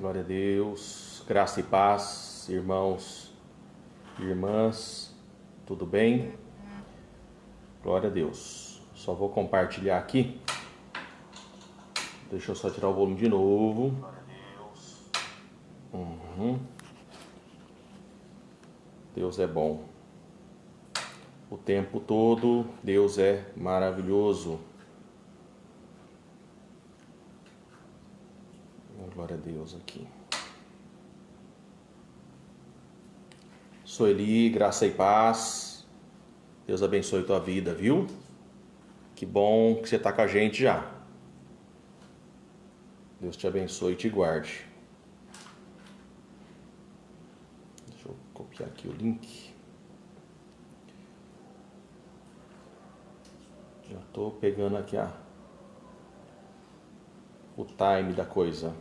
Glória a Deus, graça e paz, irmãos e irmãs, tudo bem? Glória a Deus. Só vou compartilhar aqui. Deixa eu só tirar o volume de novo. Glória a Deus. Deus é bom. O tempo todo, Deus é maravilhoso. Glória a Deus aqui. Sueli, graça e paz. Deus abençoe tua vida, viu? Que bom que você está com a gente já. Deus te abençoe e te guarde. Deixa eu copiar aqui o link. Já estou pegando aqui o time da coisa.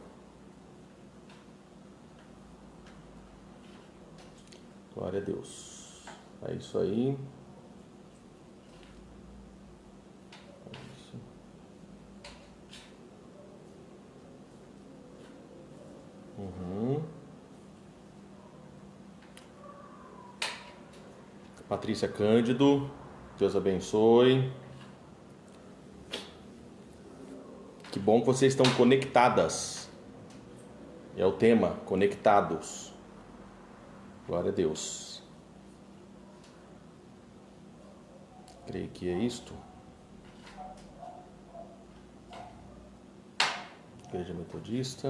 Glória a Deus. É isso aí. É isso. Patrícia Cândido, Deus abençoe. Que bom que vocês estão conectadas. É o tema, conectados. Glória a Deus. Creio que é isto. Igreja Metodista.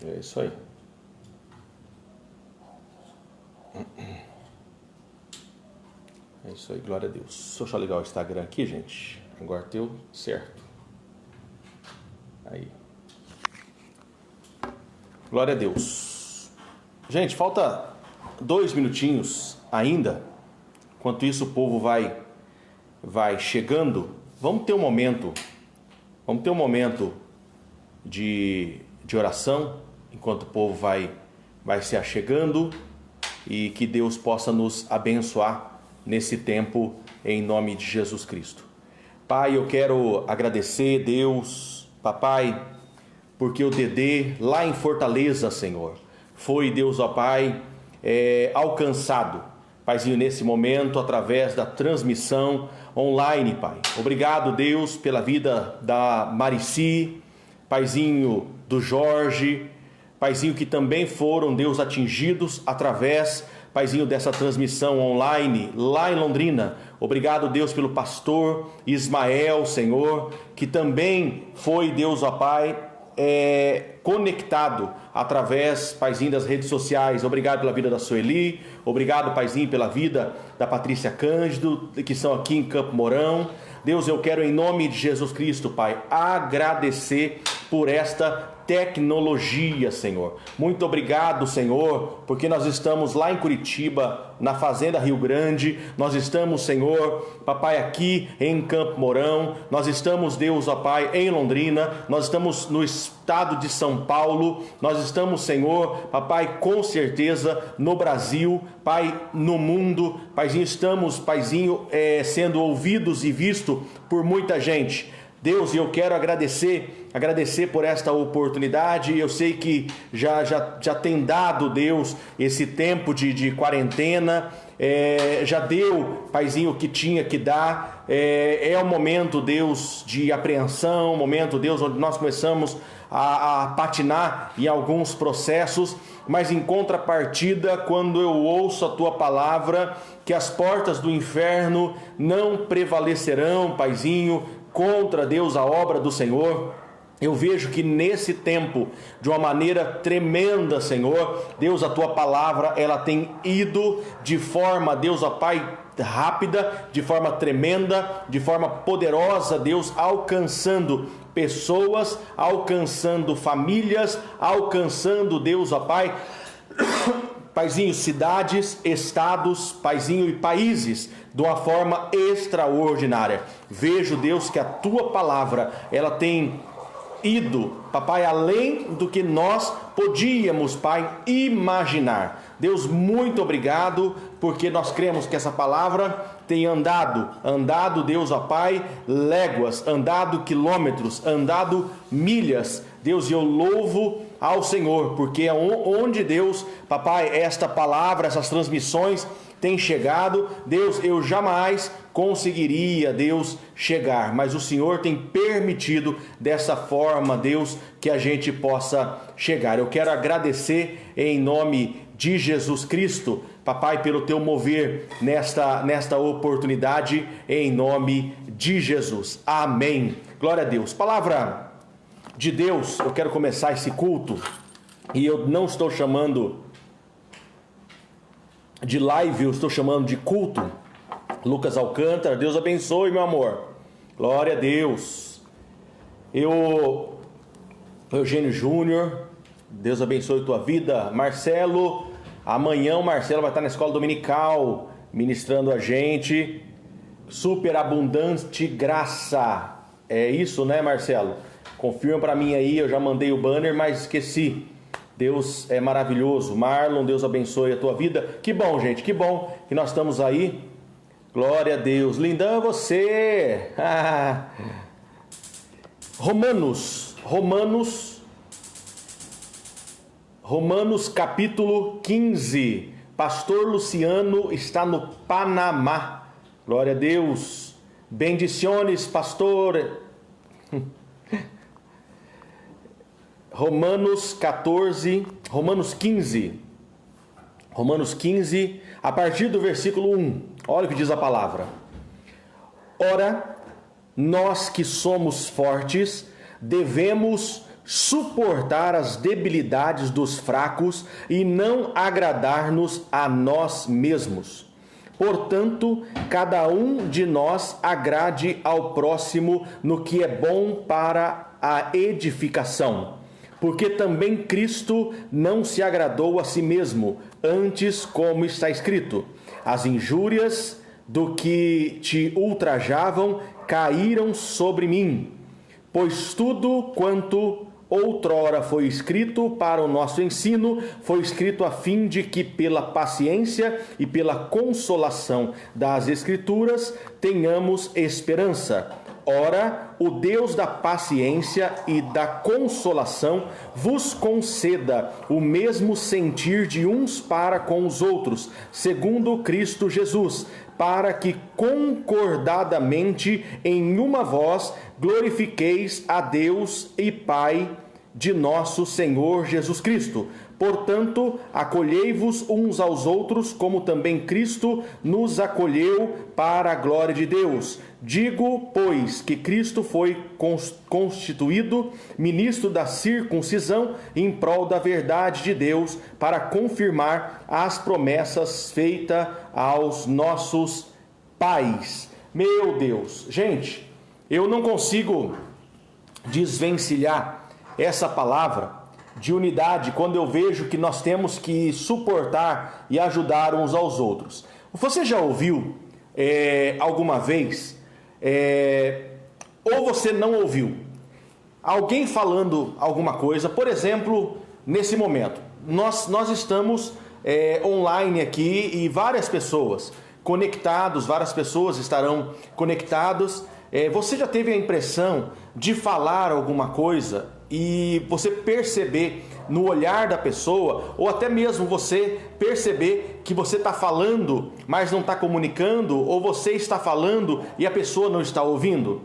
É isso aí. É isso aí, glória a Deus. Deixa eu ligar o Instagram aqui, gente. Agora deu certo. Aí. Glória a Deus. Gente, falta 2 minutinhos ainda. Enquanto isso o povo vai chegando. Vamos ter um momento de oração. Enquanto o povo vai se achegando. E que Deus possa nos abençoar nesse tempo em nome de Jesus Cristo. Pai, eu quero agradecer, Deus, papai, porque o Dedê lá em Fortaleza, Senhor, foi, Deus, ó Pai, alcançado, Paizinho, nesse momento, através da transmissão online, Pai. Obrigado, Deus, pela vida da Marici, Paizinho, do Jorge, Paizinho, que também foram, Deus, atingidos através, Paizinho, dessa transmissão online lá em Londrina. Obrigado, Deus, pelo pastor Ismael, Senhor, que também foi, Deus, ó Pai, conectado através, Paizinho, das redes sociais. Obrigado pela vida da Sueli, obrigado, Paizinho, pela vida da Patrícia Cândido, que são aqui em Campo Mourão. Deus, eu quero, em nome de Jesus Cristo, Pai, agradecer por esta tecnologia, Senhor. Muito obrigado, Senhor, porque nós estamos lá em Curitiba, na Fazenda Rio Grande, nós estamos, Senhor, papai, aqui em Campo Mourão, nós estamos, Deus, ó Pai, em Londrina, nós estamos no estado de São Paulo, nós estamos, Senhor, papai, com certeza, no Brasil, Pai, no mundo, Paizinho, estamos, Paizinho, sendo ouvidos e vistos por muita gente. Deus, eu quero agradecer por esta oportunidade. Eu sei que já tem dado, Deus, esse tempo de quarentena, já deu, Paizinho, o que tinha que dar. É um momento, Deus, de apreensão, um momento, Deus, onde nós começamos a patinar em alguns processos, mas em contrapartida, quando eu ouço a Tua palavra, que as portas do inferno não prevalecerão, Paizinho, contra, Deus, a obra do Senhor. Eu vejo que nesse tempo, de uma maneira tremenda, Senhor, Deus, a Tua palavra, ela tem ido de forma, Deus, ó Pai, rápida, de forma tremenda, de forma poderosa, Deus, alcançando pessoas, alcançando famílias, alcançando, Deus, ó Pai, Paizinho, cidades, estados, Paizinho, e países, de uma forma extraordinária. Vejo, Deus, que a Tua palavra, ela tem ido, papai, além do que nós podíamos, pai, imaginar. Deus, muito obrigado, porque nós cremos que essa palavra tem andado, Deus, ó Pai, léguas, andado quilômetros, andado milhas. Deus, e eu louvo ao Senhor, porque é onde, Deus, papai, esta palavra, essas transmissões têm chegado, Deus, eu jamais conseguiria, Deus, chegar, mas o Senhor tem permitido dessa forma, Deus, que a gente possa chegar. Eu quero agradecer em nome de Jesus Cristo, papai, pelo teu mover nesta oportunidade, em nome de Jesus. Amém. Glória a Deus. Palavra de Deus, eu quero começar esse culto, e eu não estou chamando de live, eu estou chamando de culto. Lucas Alcântara, Deus abençoe, meu amor. Glória a Deus. Eugênio Júnior, Deus abençoe tua vida. Marcelo, amanhã o Marcelo vai estar na escola dominical, ministrando a gente. Superabundante graça. É isso, né, Marcelo? Confirma para mim aí, eu já mandei o banner, mas esqueci. Deus é maravilhoso. Marlon, Deus abençoe a tua vida. Que bom, gente, que bom que nós estamos aí. Glória a Deus. Lindão é você. Romanos capítulo 15. Pastor Luciano está no Panamá. Glória a Deus. Bendiciones, pastor. Romanos 15, a partir do versículo 1. Olha o que diz a palavra. Ora, nós que somos fortes, devemos suportar as debilidades dos fracos e não agradar-nos a nós mesmos. Portanto, cada um de nós agrade ao próximo no que é bom para a edificação. Porque também Cristo não se agradou a si mesmo, antes, como está escrito, as injúrias do que te ultrajavam caíram sobre mim. Pois tudo quanto outrora foi escrito para o nosso ensino, foi escrito a fim de que pela paciência e pela consolação das Escrituras tenhamos esperança. Ora, o Deus da paciência e da consolação vos conceda o mesmo sentir de uns para com os outros, segundo Cristo Jesus, para que concordadamente em uma voz glorifiqueis a Deus e Pai de nosso Senhor Jesus Cristo. Portanto, acolhei-vos uns aos outros, como também Cristo nos acolheu para a glória de Deus. Digo, pois, que Cristo foi constituído ministro da circuncisão em prol da verdade de Deus, para confirmar as promessas feitas aos nossos pais. Meu Deus, gente, eu não consigo desvencilhar essa palavra de unidade quando eu vejo que nós temos que suportar e ajudar uns aos outros. Você já ouviu alguma vez, ou você não ouviu, alguém falando alguma coisa, por exemplo, nesse momento, nós estamos online aqui e várias pessoas conectados, várias pessoas estarão conectados. Você já teve a impressão de falar alguma coisa e você perceber no olhar da pessoa, ou até mesmo você perceber que você está falando, mas não está comunicando, ou você está falando e a pessoa não está ouvindo?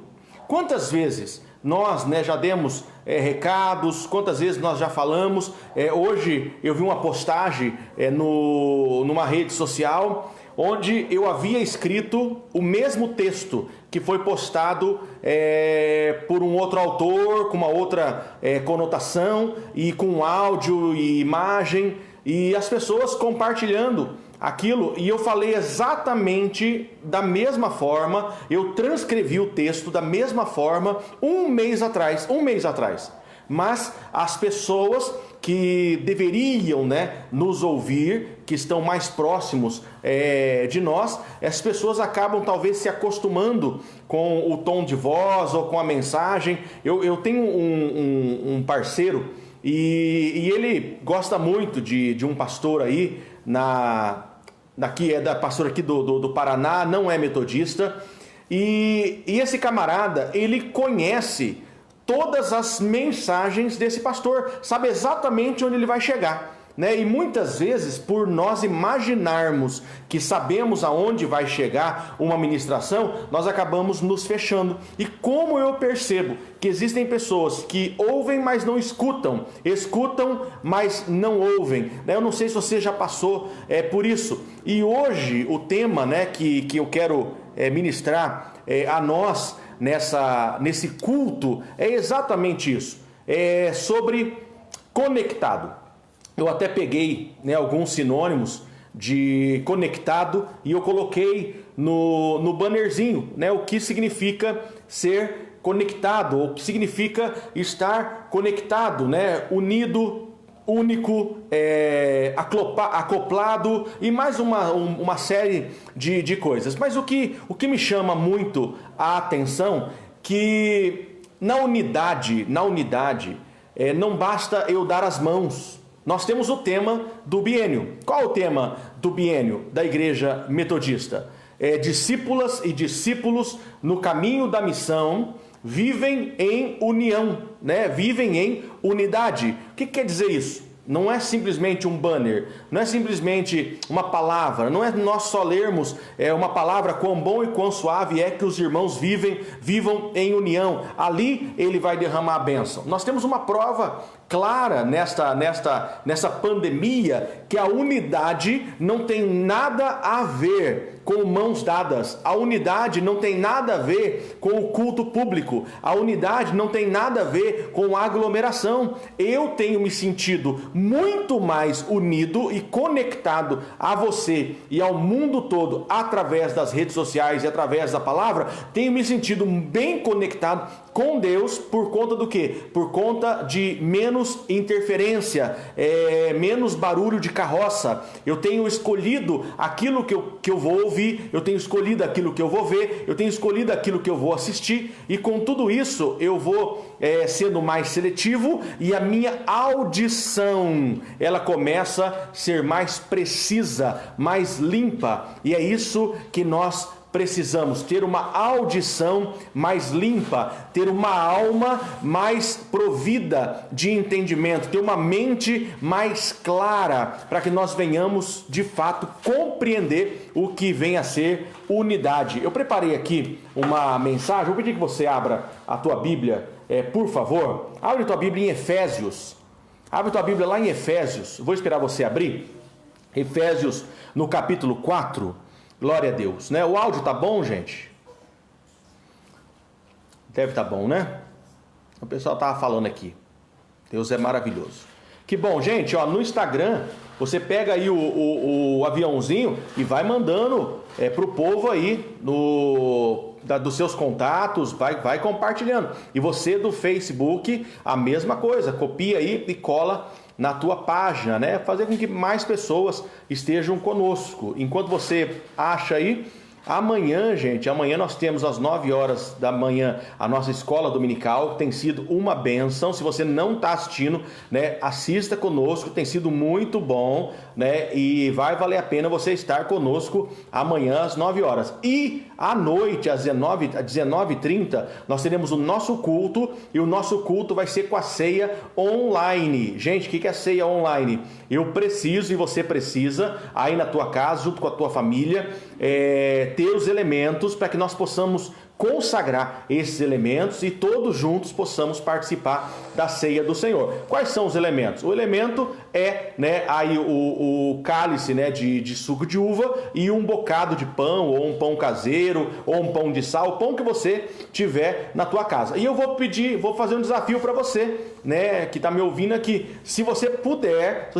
Quantas vezes nós já demos recados, quantas vezes nós já falamos? Hoje eu vi uma postagem numa rede social, onde eu havia escrito o mesmo texto que foi postado por um outro autor, com uma outra conotação, e com áudio e imagem, e as pessoas compartilhando aquilo, e eu falei exatamente da mesma forma, eu transcrevi o texto da mesma forma um mês atrás, mas as pessoas que deveriam, né, nos ouvir, que estão mais próximos de nós, essas pessoas acabam talvez se acostumando com o tom de voz ou com a mensagem. Eu tenho um parceiro e ele gosta muito de um pastor aí, pastor aqui do Paraná, não é metodista, e esse camarada, ele conhece todas as mensagens desse pastor, sabe exatamente onde ele vai chegar, né? E muitas vezes, por nós imaginarmos que sabemos aonde vai chegar uma ministração, nós acabamos nos fechando. E como eu percebo que existem pessoas que ouvem, mas não escutam, escutam, mas não ouvem, né? Eu não sei se você já passou por isso. E hoje o tema, né, que eu quero ministrar a nós nesse culto é exatamente isso, é sobre conectado. Eu até peguei, né, alguns sinônimos de conectado e eu coloquei no bannerzinho, né, o que significa ser conectado, ou o que significa estar conectado, né, unido, único, acoplado e mais uma série de coisas. Mas o que me chama muito a atenção, que na unidade não basta eu dar as mãos. Nós temos o tema do biênio. Qual é o tema do biênio da Igreja Metodista? Discípulas e discípulos no caminho da missão vivem em união, né? Vivem em unidade. O que quer dizer isso? Não é simplesmente um banner, não é simplesmente uma palavra, não é nós só lermos uma palavra, quão bom e quão suave é que os irmãos vivam em união. Ali ele vai derramar a bênção. Nós temos uma prova clara nessa pandemia, que a unidade não tem nada a ver com mãos dadas, a unidade não tem nada a ver com o culto público, a unidade não tem nada a ver com a aglomeração. Eu tenho me sentido muito mais unido e conectado a você e ao mundo todo através das redes sociais e através da palavra. Tenho me sentido bem conectado com Deus por conta do quê? Por conta de menos interferência, menos barulho de carroça. Eu tenho escolhido aquilo que eu vou ouvir, eu tenho escolhido aquilo que eu vou ver, eu tenho escolhido aquilo que eu vou assistir, e com tudo isso eu vou sendo mais seletivo, e a minha audição ela começa a ser mais precisa, mais limpa, e é isso que nós precisamos, ter uma audição mais limpa, ter uma alma mais provida de entendimento, ter uma mente mais clara, para que nós venhamos de fato compreender o que vem a ser unidade. Eu preparei aqui uma mensagem, vou pedir que você abra a tua Bíblia, por favor. Abre a tua Bíblia em Efésios, abre a tua Bíblia lá em Efésios, vou esperar você abrir, Efésios no capítulo 4, glória a Deus, né? O áudio tá bom, gente? Deve tá bom, né? O pessoal tava falando aqui. Deus é maravilhoso. Que bom, gente, ó, no Instagram, você pega aí o aviãozinho e vai mandando pro povo aí dos seus contatos, vai compartilhando. E você do Facebook, a mesma coisa, copia aí e cola na tua página, né? Fazer com que mais pessoas estejam conosco. Enquanto você acha aí, amanhã, gente, amanhã nós temos às 9 horas da manhã a nossa escola dominical, tem sido uma bênção. Se você não está assistindo, né, assista conosco, tem sido muito bom, né, e vai valer a pena você estar conosco amanhã às 9 horas. E à noite, às 19h30, nós teremos o nosso culto, e o nosso culto vai ser com a ceia online. Gente, o que é a ceia online? Eu preciso e você precisa, aí na tua casa, junto com a tua família, ter os elementos para que nós possamos consagrar esses elementos e todos juntos possamos participar da ceia do Senhor. Quais são os elementos? O elemento é, né, aí o cálice, né, de suco de uva e um bocado de pão, ou um pão caseiro, ou um pão de sal, o pão que você tiver na tua casa. E eu vou fazer um desafio para você, né, que está me ouvindo aqui. Se você puder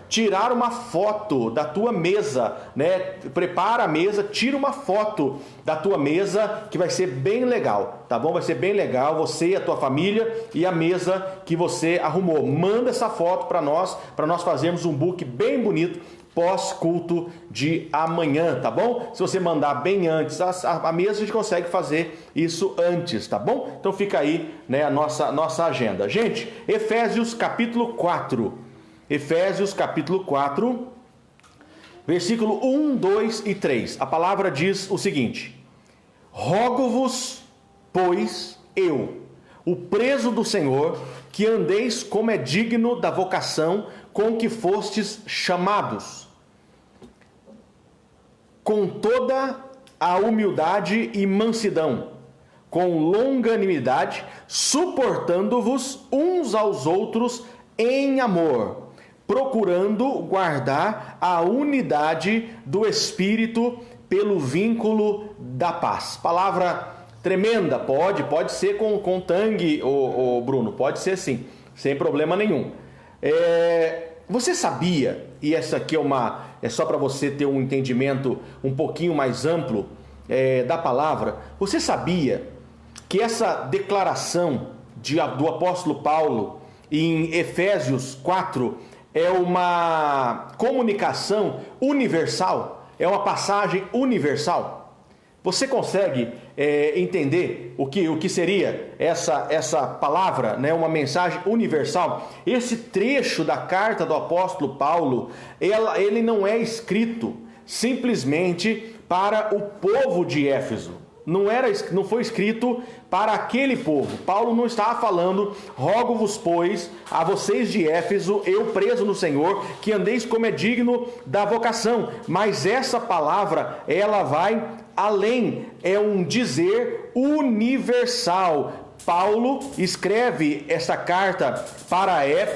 tirar uma foto da tua mesa, né, prepara a mesa, tira uma foto da tua mesa que que vai ser bem legal, tá bom? Vai ser bem legal, você e a tua família e a mesa que você arrumou. Manda essa foto para nós fazermos um book bem bonito pós-culto de amanhã, tá bom? Se você mandar bem antes a mesa, a gente consegue fazer isso antes, tá bom? Então fica aí, né, a nossa agenda. Gente, Efésios capítulo 4. Efésios capítulo 4, versículo 1, 2 e 3. A palavra diz o seguinte: rogo-vos, pois, eu, o preso do Senhor, que andeis como é digno da vocação com que fostes chamados, com toda a humildade e mansidão, com longanimidade, suportando-vos uns aos outros em amor, procurando guardar a unidade do Espírito pelo vínculo da paz. Palavra tremenda, pode ser com tangue, Bruno, pode ser sim, sem problema nenhum. Você sabia, e essa aqui é só para você ter um entendimento um pouquinho mais amplo da palavra, você sabia que essa declaração do apóstolo Paulo em Efésios 4 é uma comunicação universal, é uma passagem universal? Você consegue entender o que seria essa palavra, né? Uma mensagem universal? Esse trecho da carta do apóstolo Paulo, ele não é escrito simplesmente para o povo de Éfeso. Não foi escrito para aquele povo. Paulo não estava falando: rogo-vos, pois, a vocês de Éfeso, eu preso no Senhor, que andeis como é digno da vocação. Mas essa palavra, ela vai além, é um dizer universal. Paulo escreve essa carta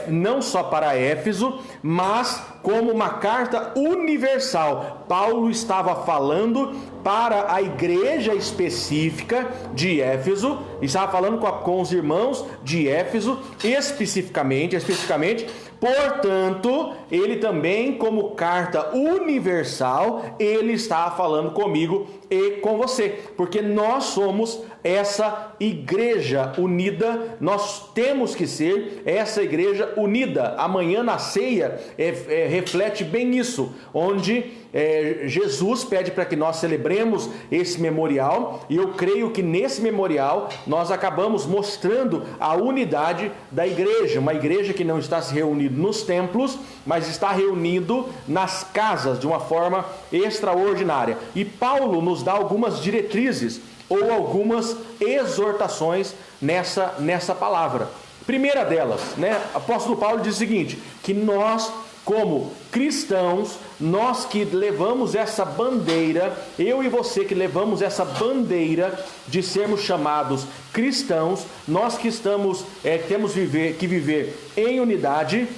não só para Éfeso, mas como uma carta universal. Paulo estava falando para a igreja específica de Éfeso, estava falando com os irmãos de Éfeso especificamente. Portanto, ele também, como carta universal, ele está falando comigo e com você, porque nós somos essa igreja unida, nós temos que ser essa igreja unida. Amanhã na ceia reflete bem isso, onde Jesus pede para que nós celebremos esse memorial, e eu creio que nesse memorial nós acabamos mostrando a unidade da igreja, uma igreja que não está se reunindo nos templos, mas está reunido nas casas de uma forma extraordinária. E Paulo nos dá algumas diretrizes ou algumas exortações nessa palavra. Primeira delas, né? O apóstolo Paulo diz o seguinte: que nós, como cristãos, nós que levamos essa bandeira, eu e você que levamos essa bandeira de sermos chamados cristãos, nós que temos que viver em unidade,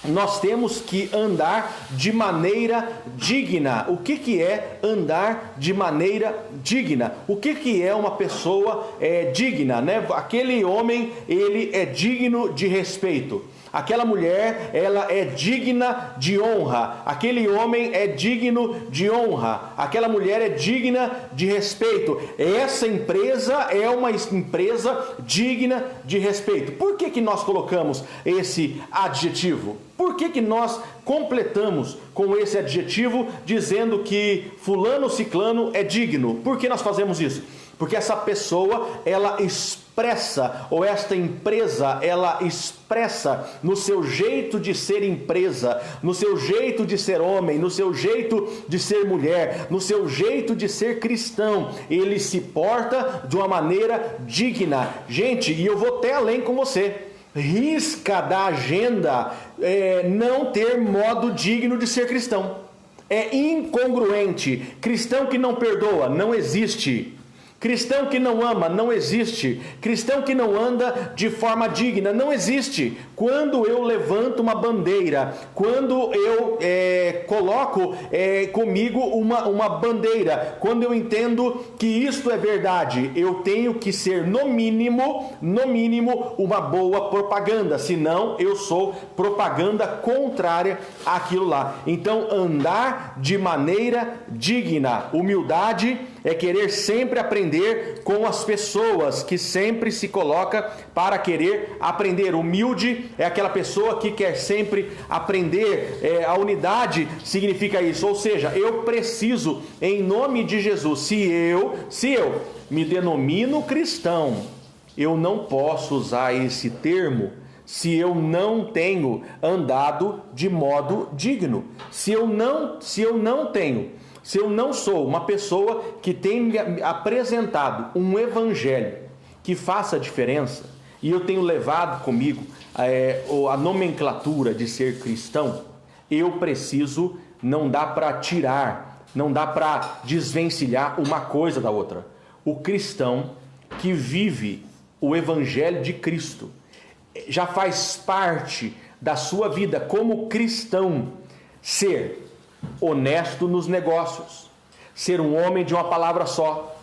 nós temos que andar de maneira digna. O que é andar de maneira digna? O que é uma pessoa digna, né? Aquele homem, ele é digno de respeito. Aquela mulher, ela é digna de honra. Aquele homem é digno de honra. Aquela mulher é digna de respeito. Essa empresa é uma empresa digna de respeito. Por que nós colocamos esse adjetivo? Por que nós completamos com esse adjetivo dizendo que fulano ciclano é digno? Por que nós fazemos isso? Porque essa pessoa, ela expressa, ou esta empresa, ela expressa no seu jeito de ser empresa, no seu jeito de ser homem, no seu jeito de ser mulher, no seu jeito de ser cristão. Ele se porta de uma maneira digna. Gente, e eu vou até além com você. Risca da agenda não ter modo digno de ser cristão. É incongruente. Cristão que não perdoa, não existe. Cristão que não ama, não existe. Cristão que não anda de forma digna, não existe. Quando eu levanto uma bandeira, quando eu coloco comigo uma bandeira, quando eu entendo que isto é verdade, eu tenho que ser no mínimo, uma boa propaganda, senão eu sou propaganda contrária àquilo lá. Então, andar de maneira digna, humildade é querer sempre aprender com as pessoas, que sempre se coloca para querer aprender. Humilde é aquela pessoa que quer sempre aprender. A unidade significa isso, ou seja, eu preciso, em nome de Jesus, se eu me denomino cristão, eu não posso usar esse termo se eu não tenho andado de modo digno. Se eu não sou uma pessoa que tem me apresentado um evangelho que faça diferença, e eu tenho levado comigo a nomenclatura de ser cristão, eu preciso, não dá para tirar, não dá para desvencilhar uma coisa da outra. O cristão que vive o evangelho de Cristo já faz parte da sua vida como cristão ser honesto nos negócios, ser um homem de uma palavra só,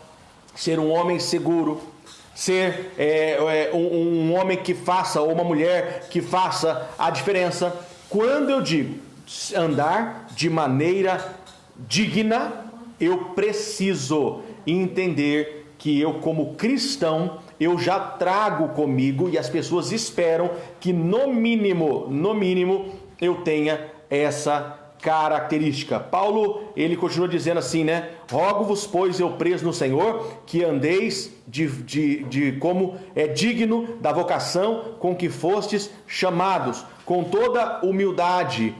ser um homem seguro, ser um homem que faça, ou uma mulher que faça a diferença. Quando eu digo andar de maneira digna, eu preciso entender que eu, como cristão, eu já trago comigo, e as pessoas esperam que no mínimo eu tenha essa característica. Paulo, ele continua dizendo assim, né? Rogo-vos, pois, eu preso no Senhor, que andeis de como é digno da vocação com que fostes chamados, com toda humildade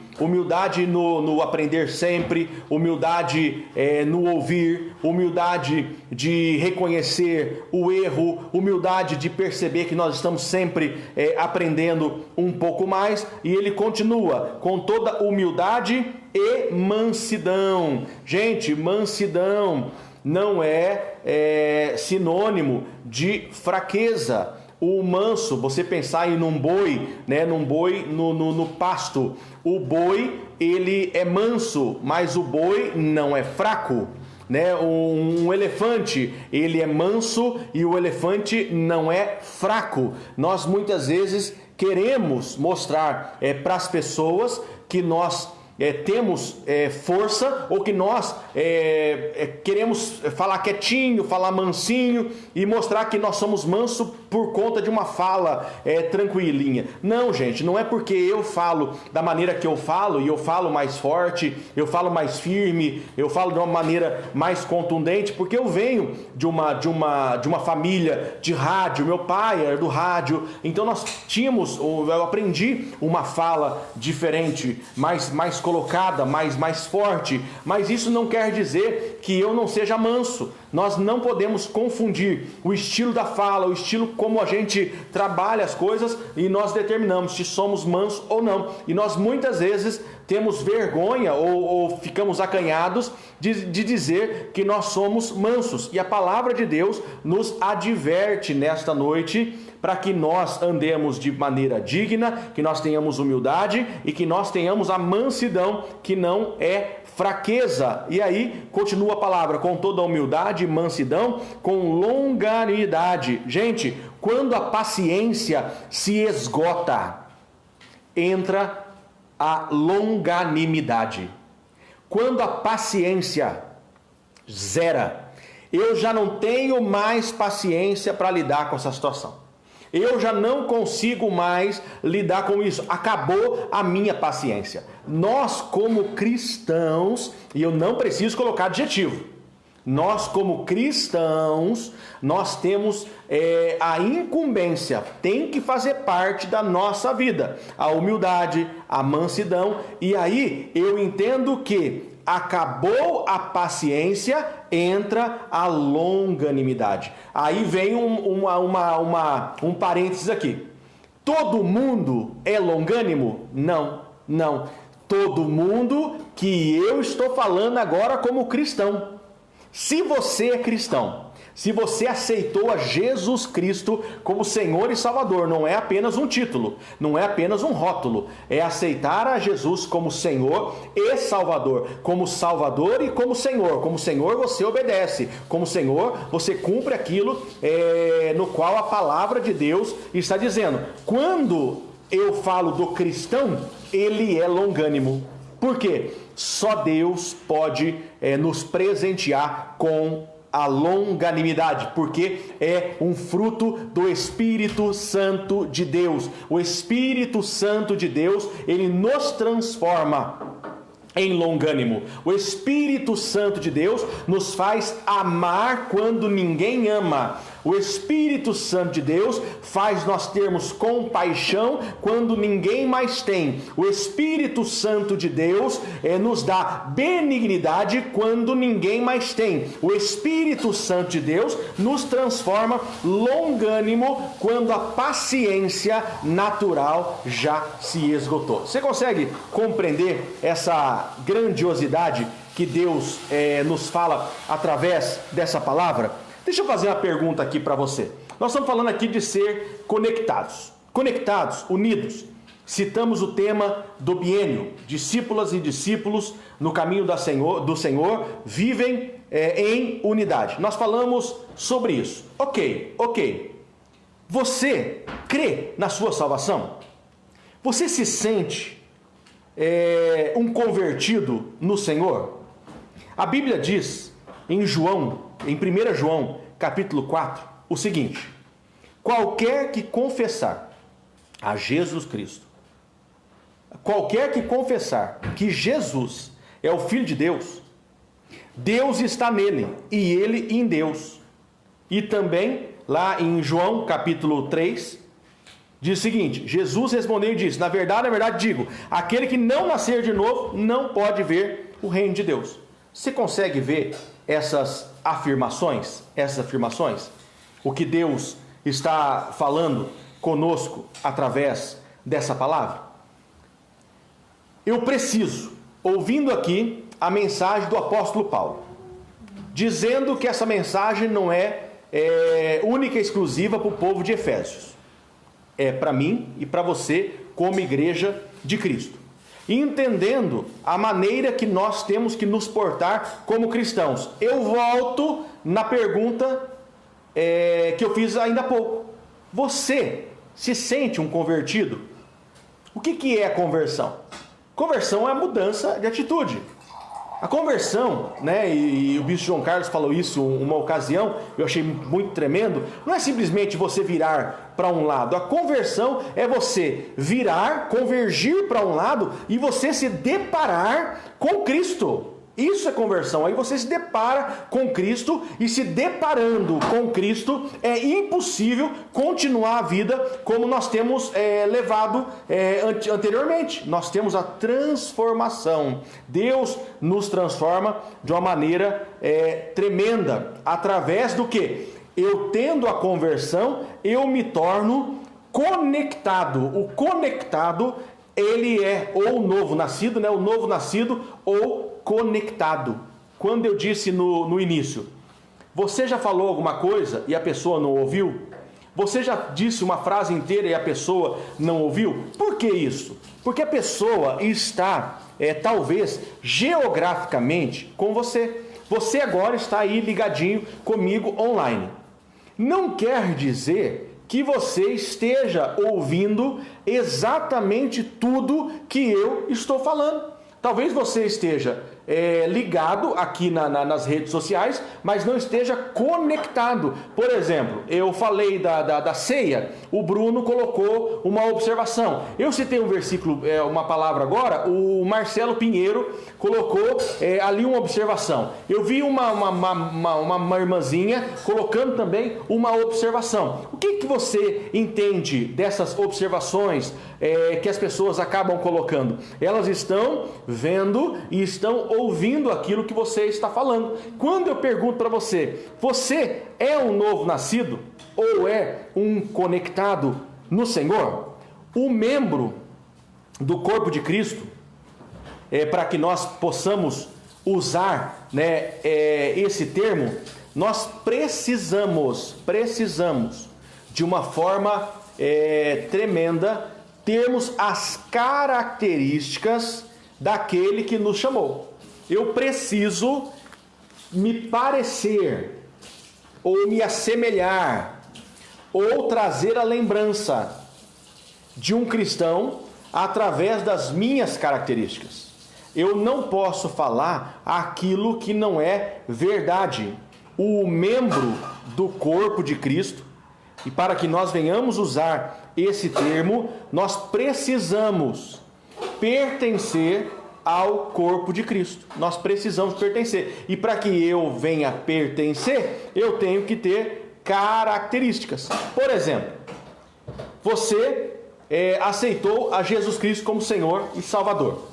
no aprender sempre, humildade no ouvir, humildade de reconhecer o erro, humildade de perceber que nós estamos sempre aprendendo um pouco mais. E ele continua, com toda humildade e mansidão. Gente, mansidão não é sinônimo de fraqueza. O manso, você pensar em um boi, né, num boi no pasto, o boi ele é manso, mas o boi não é fraco, né? Um elefante, ele é manso e o elefante não é fraco. Nós muitas vezes queremos mostrar para as pessoas que nós temos força, ou que nós queremos falar quietinho, falar mansinho e mostrar que nós somos manso por conta de uma fala tranquilinha. Não, gente, não é porque eu falo da maneira que eu falo, e eu falo mais forte, eu falo mais firme, eu falo de uma maneira mais contundente, porque eu venho de uma família de rádio, meu pai era do rádio, então eu aprendi uma fala diferente, mais colocada, mais forte, mas isso não quer dizer que eu não seja manso. Nós não podemos confundir o estilo da fala, o estilo como a gente trabalha as coisas, e nós determinamos se somos mansos ou não. E nós muitas vezes temos vergonha ou ficamos acanhados de dizer que nós somos mansos. E a palavra de Deus nos adverte nesta noite para que nós andemos de maneira digna, que nós tenhamos humildade e que nós tenhamos a mansidão, que não é fraqueza. E aí continua a palavra, com toda a humildade e mansidão, com longanimidade. Gente, quando a paciência se esgota, entra a longanimidade. Quando a paciência zera, eu já não tenho mais paciência para lidar com essa situação. Eu já não consigo mais lidar com isso. Acabou a minha paciência. Nós, como cristãos, e eu não preciso colocar adjetivo, nós, como cristãos, nós temos a incumbência, tem que fazer parte da nossa vida, a humildade, a mansidão. E aí eu entendo que acabou a paciência, entra a longanimidade. Aí vem um parênteses aqui. Todo mundo é longânimo? Não. Todo mundo que eu estou falando agora como cristão. Se você é cristão, se você aceitou a Jesus Cristo como Senhor e Salvador, não é apenas um título, não é apenas um rótulo, é aceitar a Jesus como Senhor e Salvador, como Salvador e como Senhor. Como Senhor você obedece, como Senhor você cumpre aquilo no qual a palavra de Deus está dizendo. Quando eu falo do cristão, ele é longânimo. Por quê? Só Deus pode nos presentear com a longanimidade, porque é um fruto do Espírito Santo de Deus. O Espírito Santo de Deus, ele nos transforma em longânimo. O Espírito Santo de Deus nos faz amar quando ninguém ama. O Espírito Santo de Deus faz nós termos compaixão quando ninguém mais tem. O Espírito Santo de Deus nos dá benignidade quando ninguém mais tem. O Espírito Santo de Deus nos transforma longânimo quando a paciência natural já se esgotou. Você consegue compreender essa grandiosidade que Deus nos fala através dessa palavra? Deixa eu fazer uma pergunta aqui para você. Nós estamos falando aqui de ser conectados. Conectados, unidos. Citamos o tema do biênio. Discípulas e discípulos no caminho do Senhor vivem em unidade. Nós falamos sobre isso. Ok. Você crê na sua salvação? Você se sente um convertido no Senhor? A Bíblia diz em 1 João, capítulo 4, o seguinte: qualquer que confessar a Jesus Cristo, qualquer que confessar que Jesus é o Filho de Deus, Deus está nele e ele em Deus. E também, lá em João, capítulo 3, diz o seguinte: Jesus respondeu e disse: na verdade digo, aquele que não nascer de novo não pode ver o reino de Deus. Você consegue ver essas afirmações? O que Deus está falando conosco através dessa palavra? Eu preciso, ouvindo aqui a mensagem do apóstolo Paulo, dizendo que essa mensagem não é única e exclusiva para o povo de Efésios. É para mim e para você como igreja de Cristo. Entendendo a maneira que nós temos que nos portar como cristãos. Eu volto na pergunta que eu fiz ainda há pouco. Você se sente um convertido? O que é conversão? Conversão é mudança de atitude. A conversão, e o bispo João Carlos falou isso uma ocasião, eu achei muito tremendo, não é simplesmente você virar para um lado. A conversão é você convergir para um lado e você se deparar com Cristo. Isso é conversão. Aí você se depara com Cristo, e se deparando com Cristo é impossível continuar a vida como nós temos levado anteriormente. Nós temos a transformação. Deus nos transforma de uma maneira tremenda. Através do que? Eu tendo a conversão, eu me torno conectado. O conectado, ele é ou o novo nascido, o novo nascido ou conectado. Quando eu disse no início, você já falou alguma coisa e a pessoa não ouviu? Você já disse uma frase inteira e a pessoa não ouviu? Por que isso? Porque a pessoa está, talvez, geograficamente com você. Você agora está aí ligadinho comigo online. Não quer dizer que você esteja ouvindo exatamente tudo que eu estou falando. Talvez você esteja ligado aqui nas redes sociais, mas não esteja conectado. Por exemplo, eu falei da ceia, o Bruno colocou uma observação. Eu citei um versículo, uma palavra agora, o Marcelo Pinheiro colocou ali uma observação. Eu vi uma irmãzinha colocando também uma observação. O que você entende dessas observações que as pessoas acabam colocando? Elas estão vendo e estão ouvindo aquilo que você está falando. Quando eu pergunto para você, você é um novo nascido ou é um conectado no Senhor? O membro do corpo de Cristo, para que nós possamos usar esse termo, nós precisamos de uma forma tremenda termos as características daquele que nos chamou. Eu preciso me parecer, ou me assemelhar, ou trazer a lembrança de um cristão através das minhas características. Eu não posso falar aquilo que não é verdade. o membro do corpo de Cristo, e para que nós venhamos usar esse termo, nós precisamos pertencer ao corpo de Cristo. Nós precisamos pertencer. E para que eu venha pertencer, eu tenho que ter características. Por exemplo, você aceitou a Jesus Cristo como Senhor e Salvador.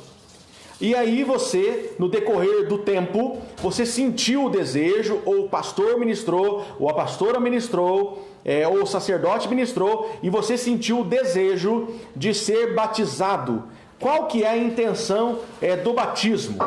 E aí você, no decorrer do tempo, você sentiu o desejo, ou o pastor ministrou, ou a pastora ministrou, ou o sacerdote ministrou, e você sentiu o desejo de ser batizado. Qual que é a intenção do batismo?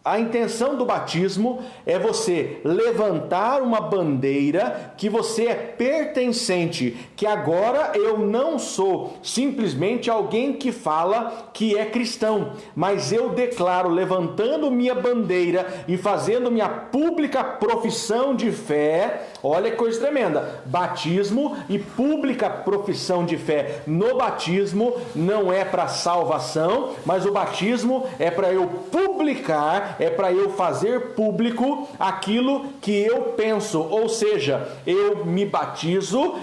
A intenção do batismo é você levantar uma bandeira que você é pertencente, que agora eu não sou simplesmente alguém que fala que é cristão, mas eu declaro, levantando minha bandeira e fazendo minha pública profissão de fé. Olha que coisa tremenda, batismo e pública profissão de fé. No batismo não é para salvação, mas o batismo é para eu publicar, é para eu fazer público aquilo que eu penso. Ou seja, eu me batizo,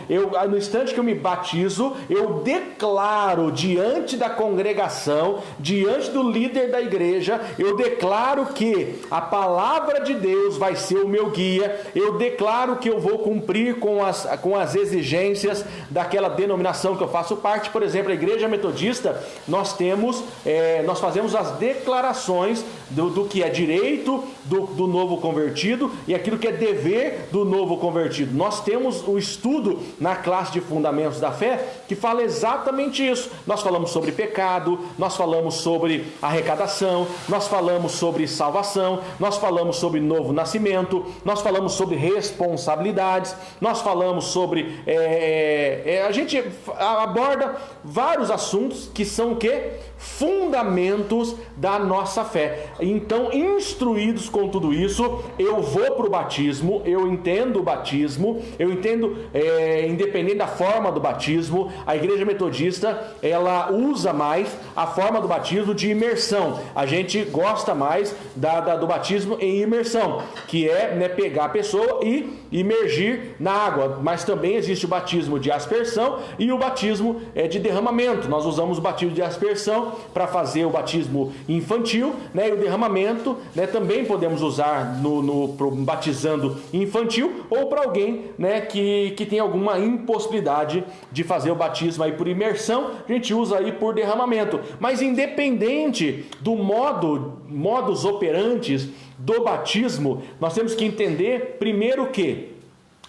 no instante que eu me batizo, eu declaro diante da congregação, diante do líder da igreja, eu declaro que a palavra de Deus vai ser o meu guia, eu declaro que eu vou cumprir com as exigências daquela denominação que eu faço parte. Por exemplo, a igreja metodista, nós fazemos as declarações do que é direito do novo convertido e aquilo que é dever do novo convertido. Nós temos o estudo na classe de fundamentos da fé que fala exatamente isso. Nós falamos sobre pecado, nós falamos sobre arrecadação, nós falamos sobre salvação, nós falamos sobre novo nascimento, nós falamos sobre responsabilidades, nós falamos sobre... a gente aborda vários assuntos que são o quê? Fundamentos da nossa fé. Então, instruídos com tudo isso, eu vou para o batismo, eu entendo o batismo, eu entendo, independente da forma do batismo, a igreja metodista, ela usa mais a forma do batismo de imersão. A gente gosta mais do batismo em imersão, que é pegar a pessoa e imergir na água, mas também existe o batismo de aspersão e o batismo de derramamento. Nós usamos o batismo de aspersão para fazer o batismo infantil, e o derramamento, também podemos usar pro batizando infantil, ou para alguém, que tem alguma impossibilidade de fazer o batismo aí por imersão, a gente usa aí por derramamento. Mas independente do modus operantes do batismo, nós temos que entender primeiro que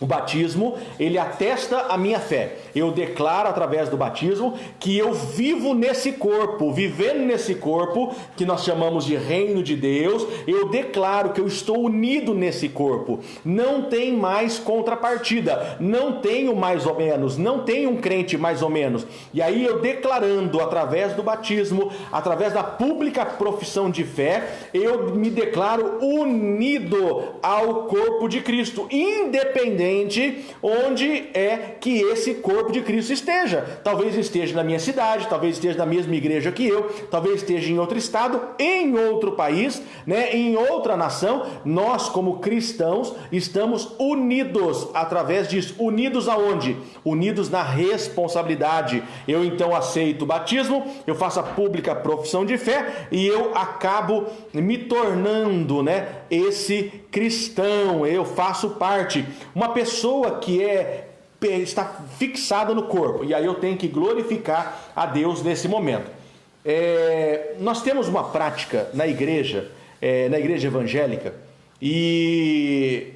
o batismo, ele atesta a minha fé. Eu declaro através do batismo que eu vivo nesse corpo, vivendo nesse corpo que nós chamamos de reino de Deus. Eu declaro que eu estou unido nesse corpo. Não tem mais contrapartida, não tenho mais ou menos, não tenho um crente mais ou menos. E aí eu declarando através do batismo, através da pública profissão de fé, eu me declaro unido ao corpo de Cristo, independente onde é que esse corpo de Cristo esteja. Talvez esteja na minha cidade, talvez esteja na mesma igreja que eu, talvez esteja em outro estado, em outro país, em outra nação. Nós, como cristãos, estamos unidos através disso. Unidos aonde? Unidos na responsabilidade. Eu então aceito o batismo, eu faço a pública profissão de fé e eu acabo me tornando, esse cristão. Eu faço parte. Uma pessoa que está fixada no corpo, e aí eu tenho que glorificar a Deus nesse momento. Nós temos uma prática na igreja evangélica, e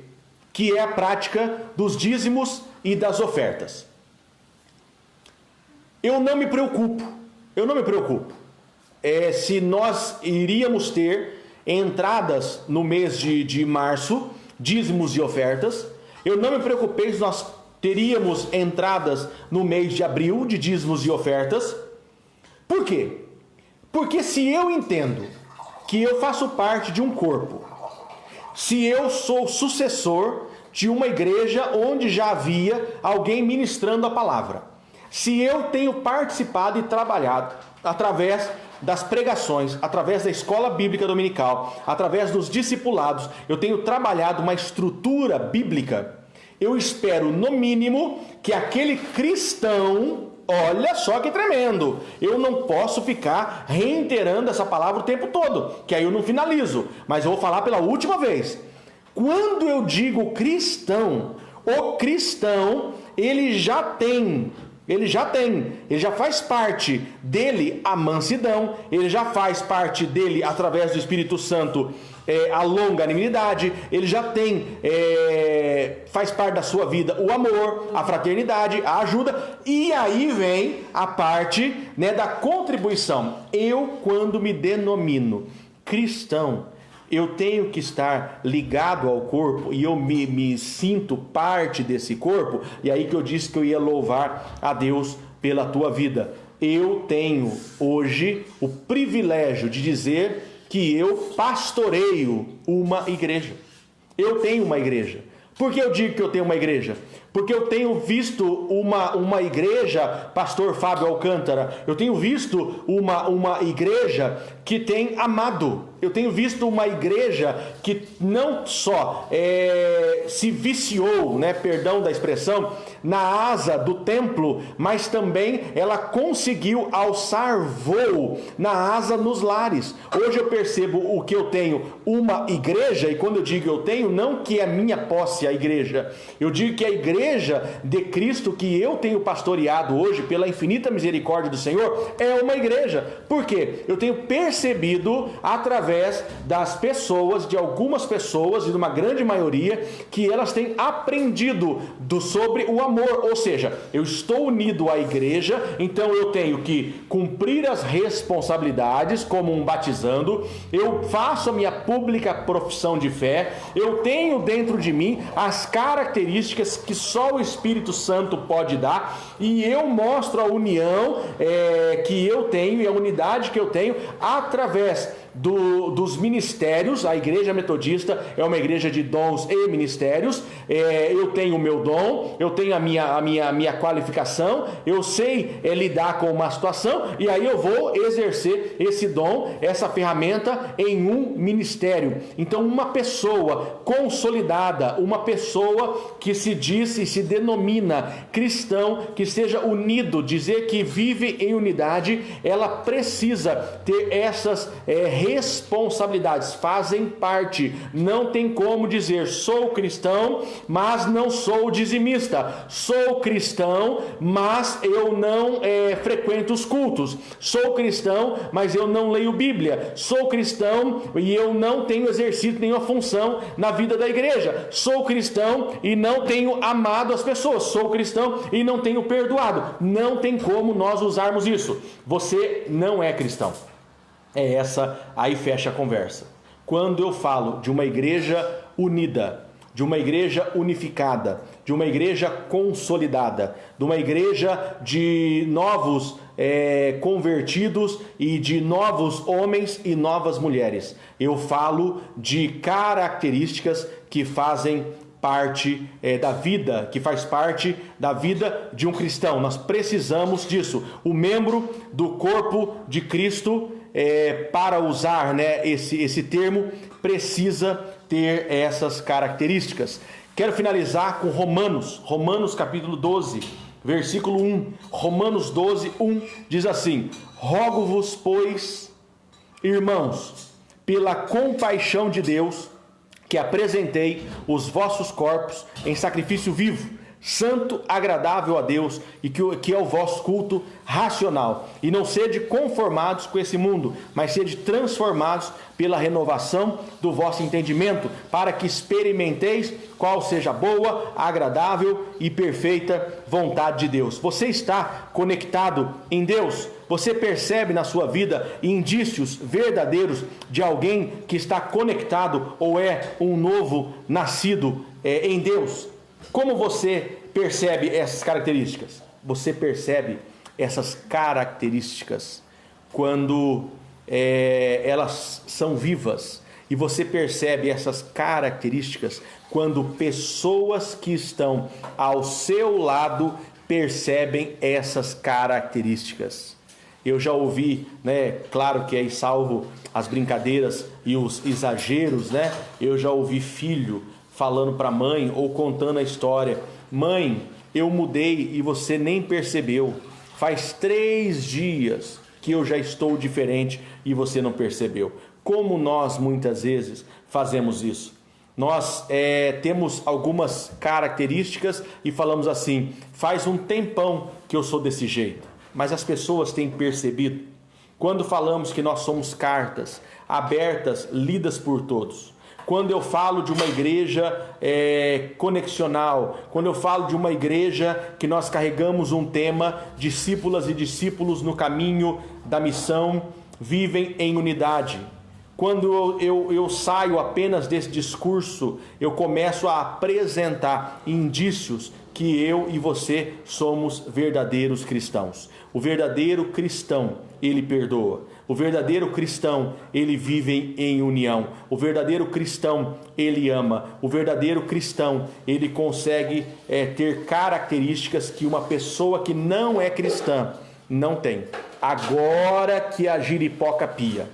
que é a prática dos dízimos e das ofertas. Eu não me preocupo se nós iríamos ter entradas no mês de março, dízimos e ofertas. Eu não me preocupei se nós teríamos entradas no mês de abril de dízimos e ofertas. Por quê? Porque se eu entendo que eu faço parte de um corpo, se eu sou sucessor de uma igreja onde já havia alguém ministrando a palavra, se eu tenho participado e trabalhado através das pregações, através da escola bíblica dominical, através dos discipulados, eu tenho trabalhado uma estrutura bíblica. Eu espero, no mínimo, que aquele cristão, olha só que tremendo, eu não posso ficar reiterando essa palavra o tempo todo, que aí eu não finalizo, mas eu vou falar pela última vez. Quando eu digo cristão, o cristão, ele já faz parte dele a mansidão, ele já faz parte dele, através do Espírito Santo, a longanimidade, ele já faz parte da sua vida o amor, a fraternidade, a ajuda, e aí vem a parte, né, da contribuição. Eu, quando me denomino cristão, eu tenho que estar ligado ao corpo e eu me sinto parte desse corpo. E aí que eu disse que eu ia louvar a Deus pela tua vida. Eu tenho hoje o privilégio de dizer que eu pastoreio uma igreja. Eu tenho uma igreja. Por que eu digo que eu tenho uma igreja? Porque eu tenho visto uma igreja, pastor Fábio Alcântara, eu tenho visto uma igreja que tem amado. Eu tenho visto uma igreja que não só se viciou, né, perdão da expressão, na asa do templo, mas também ela conseguiu alçar voo na asa nos lares. Hoje eu percebo o que eu tenho, uma igreja, e quando eu digo eu tenho, não que é minha posse a igreja, eu digo que a igreja de Cristo que eu tenho pastoreado hoje, pela infinita misericórdia do Senhor, é uma igreja. Por quê? Eu tenho percebido através das pessoas, de algumas pessoas e de uma grande maioria, que elas têm aprendido sobre o amor, ou seja, eu estou unido à igreja, então eu tenho que cumprir as responsabilidades como um batizando, eu faço a minha pública profissão de fé, eu tenho dentro de mim as características que só o Espírito Santo pode dar, e eu mostro a união que eu tenho e a unidade que eu tenho através dos ministérios. A igreja metodista é uma igreja de dons e ministérios. Eu tenho o meu dom, eu tenho a minha qualificação, eu sei lidar com uma situação, e aí eu vou exercer esse dom, essa ferramenta em um ministério. Então, uma pessoa consolidada, uma pessoa que se diz e se denomina cristão, que esteja unido, dizer que vive em unidade, ela precisa ter essas responsabilidades, fazem parte. Não tem como dizer sou cristão, mas não sou dizimista, sou cristão, mas eu não frequento os cultos, sou cristão, mas eu não leio Bíblia, sou cristão e eu não tenho exercido nenhuma função na vida da igreja, sou cristão e não tenho amado as pessoas, sou cristão e não tenho perdoado. Não tem como nós usarmos isso. Você não é cristão. Aí fecha a conversa. Quando eu falo de uma igreja unida, de uma igreja unificada, de uma igreja consolidada, de uma igreja de novos convertidos e de novos homens e novas mulheres, eu falo de características que fazem parte da vida, que faz parte da vida de um cristão. Nós precisamos disso. O membro do corpo de Cristo, para usar, né, esse termo, precisa ter essas características. Quero finalizar com Romanos capítulo 12, versículo 1. Romanos 12, 1 diz assim: rogo-vos, pois, irmãos, pela compaixão de Deus, que apresentei os vossos corpos em sacrifício vivo, santo, agradável a Deus, e que é o vosso culto racional. E não sede conformados com esse mundo, mas sede transformados pela renovação do vosso entendimento, para que experimenteis qual seja a boa, agradável e perfeita vontade de Deus. Você está conectado em Deus? Você percebe na sua vida indícios verdadeiros de alguém que está conectado ou é um novo nascido em Deus? Como você percebe essas características? Você percebe essas características quando elas são vivas. E você percebe essas características quando pessoas que estão ao seu lado percebem essas características. eu já ouvi, né, claro que aí salvo as brincadeiras e os exageros, né, eu já ouvi filho falando para a mãe ou contando a história: mãe, eu mudei e você nem percebeu, faz 3 dias que eu já estou diferente e você não percebeu. Como nós muitas vezes fazemos isso? Nós temos algumas características e falamos assim: faz um tempão que eu sou desse jeito. Mas as pessoas têm percebido? Quando falamos que nós somos cartas abertas, lidas por todos. Quando eu falo de uma igreja conexional, quando eu falo de uma igreja que nós carregamos um tema, discípulas e discípulos no caminho da missão, vivem em unidade. Quando eu saio apenas desse discurso, eu começo a apresentar indícios que eu e você somos verdadeiros cristãos. O verdadeiro cristão, ele perdoa. O verdadeiro cristão, ele vive em união. O verdadeiro cristão, ele ama. O verdadeiro cristão, ele consegue ter características que uma pessoa que não é cristã não tem. Agora que a giripoca pia.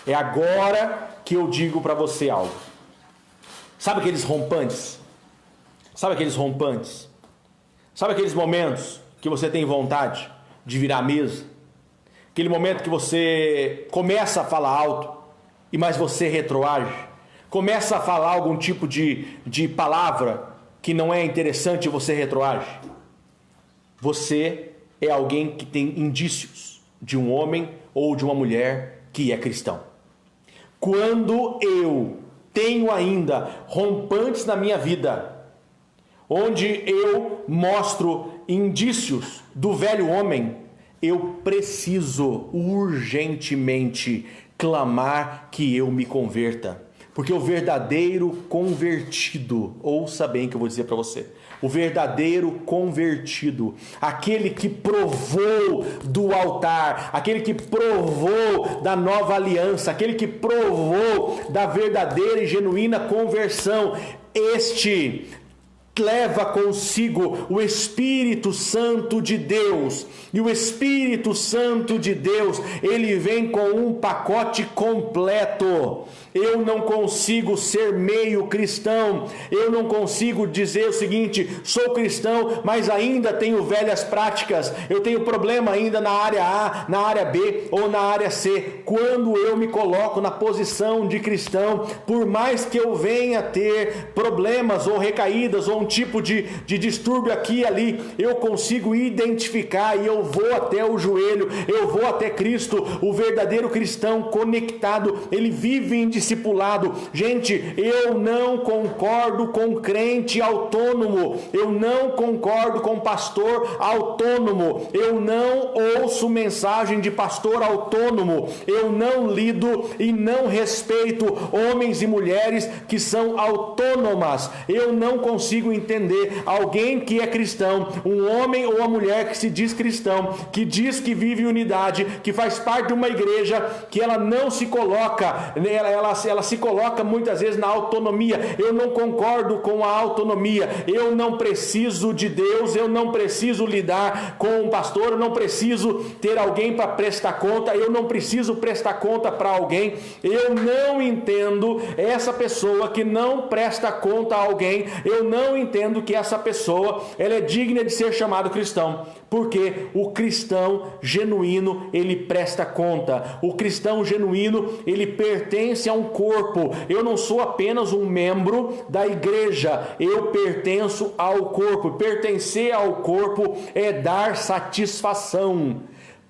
É agora que eu digo para você algo. Sabe aqueles rompantes? Sabe aqueles rompantes? Sabe aqueles momentos que você tem vontade de virar a mesa? Aquele momento que você começa a falar alto, mas você retroage? Começa a falar algum tipo de palavra que não é interessante e você retroage? Você é alguém que tem indícios de um homem ou de uma mulher que é cristão. Quando eu tenho ainda rompantes na minha vida, onde eu mostro indícios do velho homem, eu preciso urgentemente clamar que eu me converta. Porque o verdadeiro convertido, ouça bem o que eu vou dizer para você, o verdadeiro convertido, aquele que provou do altar, aquele que provou da nova aliança, aquele que provou da verdadeira e genuína conversão, este leva consigo o Espírito Santo de Deus. E o Espírito Santo de Deus, ele vem com um pacote completo. Eu não consigo ser meio cristão. Eu não consigo dizer o seguinte: sou cristão, mas ainda tenho velhas práticas. Eu tenho problema ainda na área A, na área B ou na área C. Quando eu me coloco na posição de cristão, por mais que eu venha ter problemas ou recaídas ou um tipo de distúrbio aqui e ali, eu consigo identificar e eu vou até o joelho, eu vou até Cristo. O verdadeiro cristão conectado, ele vive em discipulado. Gente, eu não concordo com crente autônomo, eu não concordo com pastor autônomo, eu não ouço mensagem de pastor autônomo, eu não lido e não respeito homens e mulheres que são autônomas. Eu não consigo entender alguém que é cristão, um homem ou uma mulher que se diz cristão, que diz que vive em unidade, que faz parte de uma igreja, que ela não se coloca, ela se coloca muitas vezes na autonomia. Eu não concordo com a autonomia. Eu não preciso de Deus, eu não preciso lidar com um pastor, eu não preciso ter alguém para prestar conta, eu não preciso prestar conta para alguém. Eu não entendo essa pessoa que não presta conta a alguém. Eu não entendo que essa pessoa ela é digna de ser chamado cristão, porque o cristão genuíno, ele presta conta. O cristão genuíno, ele pertence a um corpo. Eu não sou apenas um membro da igreja, eu pertenço ao corpo. Pertencer ao corpo é dar satisfação.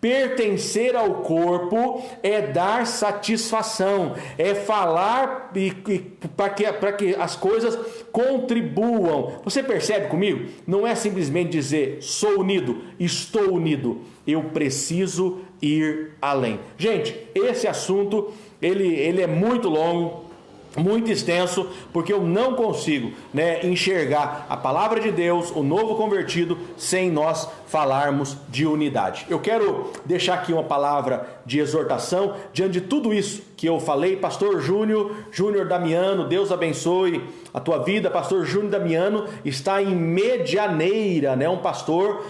Pertencer ao corpo é dar satisfação, é falar para que as coisas contribuam. Você percebe comigo? Não é simplesmente dizer sou unido, estou unido. Eu preciso ir além. Gente, esse assunto ele é muito longo, muito extenso, porque eu não consigo enxergar a palavra de Deus, o novo convertido, sem nós falarmos de unidade. Eu quero deixar aqui uma palavra de exortação diante de tudo isso que eu falei, pastor Júnior Damiano, Deus abençoe a tua vida. Pastor Júnior Damiano está em Medianeira, né? Um pastor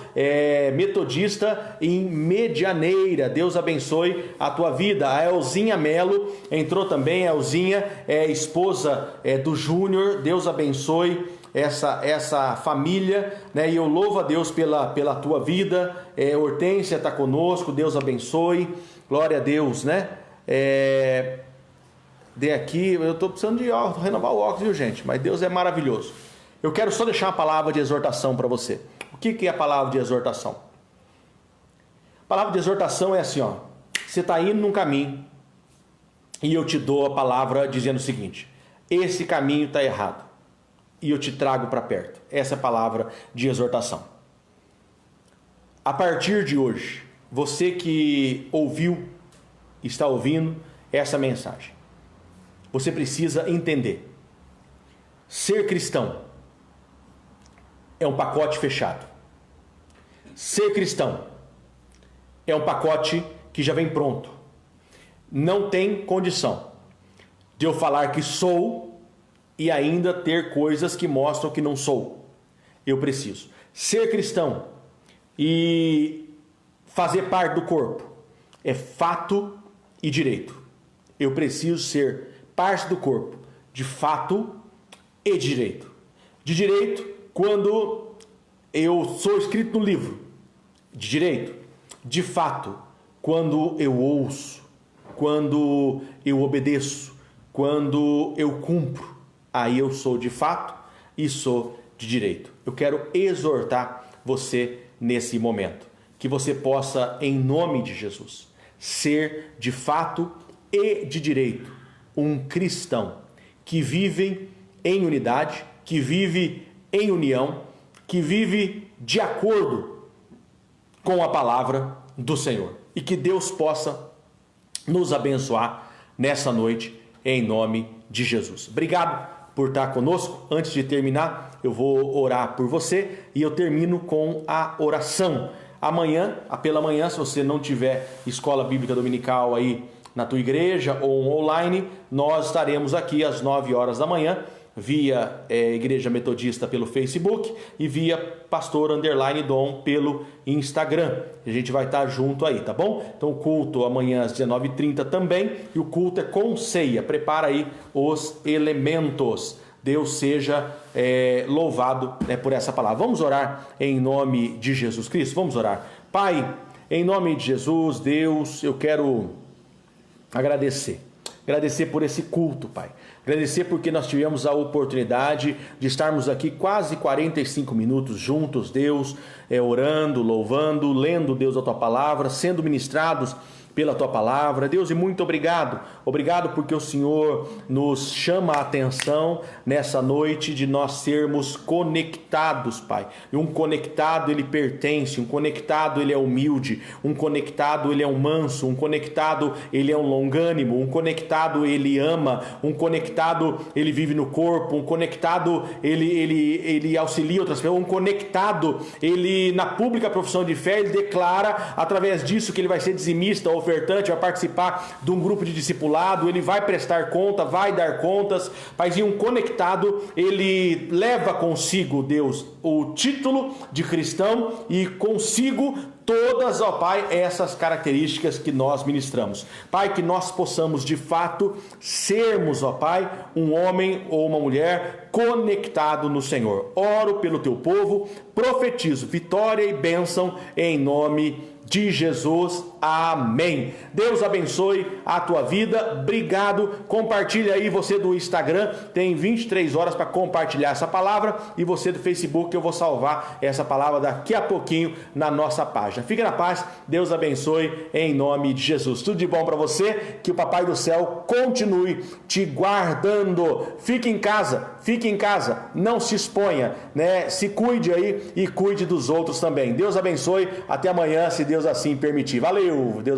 metodista em Medianeira. Deus abençoe a tua vida. A Elzinha Melo entrou também. A Elzinha é esposa do Júnior. Deus abençoe essa família, né? E eu louvo a Deus pela tua vida. Hortência está conosco. Deus abençoe. Glória a Deus, né? De aqui, eu estou precisando de renovar o óculos, viu, gente? Mas Deus é maravilhoso. Eu quero só deixar uma palavra de exortação para você. O que é a palavra de exortação? A palavra de exortação é assim, ó. Você está indo num caminho e eu te dou a palavra dizendo o seguinte: esse caminho está errado e eu te trago para perto. Essa é a palavra de exortação. A partir de hoje, você que ouviu, está ouvindo essa mensagem, você precisa entender: ser cristão é um pacote fechado. Ser cristão é um pacote que já vem pronto. Não tem condição de eu falar que sou e ainda ter coisas que mostram que não sou. Eu preciso ser cristão e fazer parte do corpo. É fato e direito. Eu preciso ser parte do corpo de fato e direito. De direito, quando eu sou escrito no livro. De direito, de fato, quando eu ouço, quando eu obedeço, quando eu cumpro. Aí eu sou de fato e sou de direito. Eu quero exortar você nesse momento, que você possa, em nome de Jesus, ser de fato e de direito um cristão que vive em unidade, que vive em união, que vive de acordo com a palavra do Senhor. E que Deus possa nos abençoar nessa noite, em nome de Jesus. Obrigado por estar conosco. Antes de terminar, eu vou orar por você e eu termino com a oração. Amanhã, pela manhã, se você não tiver escola bíblica dominical aí na tua igreja ou online, nós estaremos aqui às 9 horas da manhã, via Igreja Metodista pelo Facebook e via Pastor _Dom pelo Instagram. A gente vai estar junto aí, tá bom? Então o culto amanhã às 19h30 também, e o culto é com ceia. Prepara aí os elementos. Deus seja louvado, né, por essa palavra. Vamos orar em nome de Jesus Cristo? Vamos orar. Pai, em nome de Jesus, Deus, eu quero agradecer por esse culto, Pai. Agradecer porque nós tivemos a oportunidade de estarmos aqui quase 45 minutos juntos, Deus, orando, louvando, lendo, Deus, a Tua palavra, sendo ministrados pela Tua palavra. Deus, e muito obrigado. Obrigado porque o Senhor nos chama a atenção nessa noite de nós sermos conectados, Pai. E um conectado, ele pertence, um conectado, ele é humilde, um conectado, ele é um manso, um conectado, ele é um longânimo, um conectado, ele ama, um conectado, ele vive no corpo, um conectado, ele auxilia outras pessoas, um conectado, ele na pública profissão de fé, ele declara através disso que ele vai ser dizimista, ofertante, vai participar de um grupo de discipulado, ele vai prestar conta, vai dar contas. Paizinho, um conectado, ele leva consigo, Deus, o título de cristão e consigo todas, ó Pai, essas características que nós ministramos. Pai, que nós possamos de fato sermos, ó Pai, um homem ou uma mulher conectado no Senhor. Oro pelo teu povo, profetizo vitória e bênção em nome de Jesus, amém. Deus abençoe a tua vida, obrigado. Compartilha aí, você do Instagram, tem 23 horas para compartilhar essa palavra, e você do Facebook, eu vou salvar essa palavra daqui a pouquinho na nossa página. Fique na paz, Deus abençoe em nome de Jesus. Tudo de bom para você, que o Papai do Céu continue te guardando. Fique em casa, não se exponha, né? Se cuide aí e cuide dos outros também. Deus abençoe, até amanhã, se Deus assim permitir. Valeu, Deus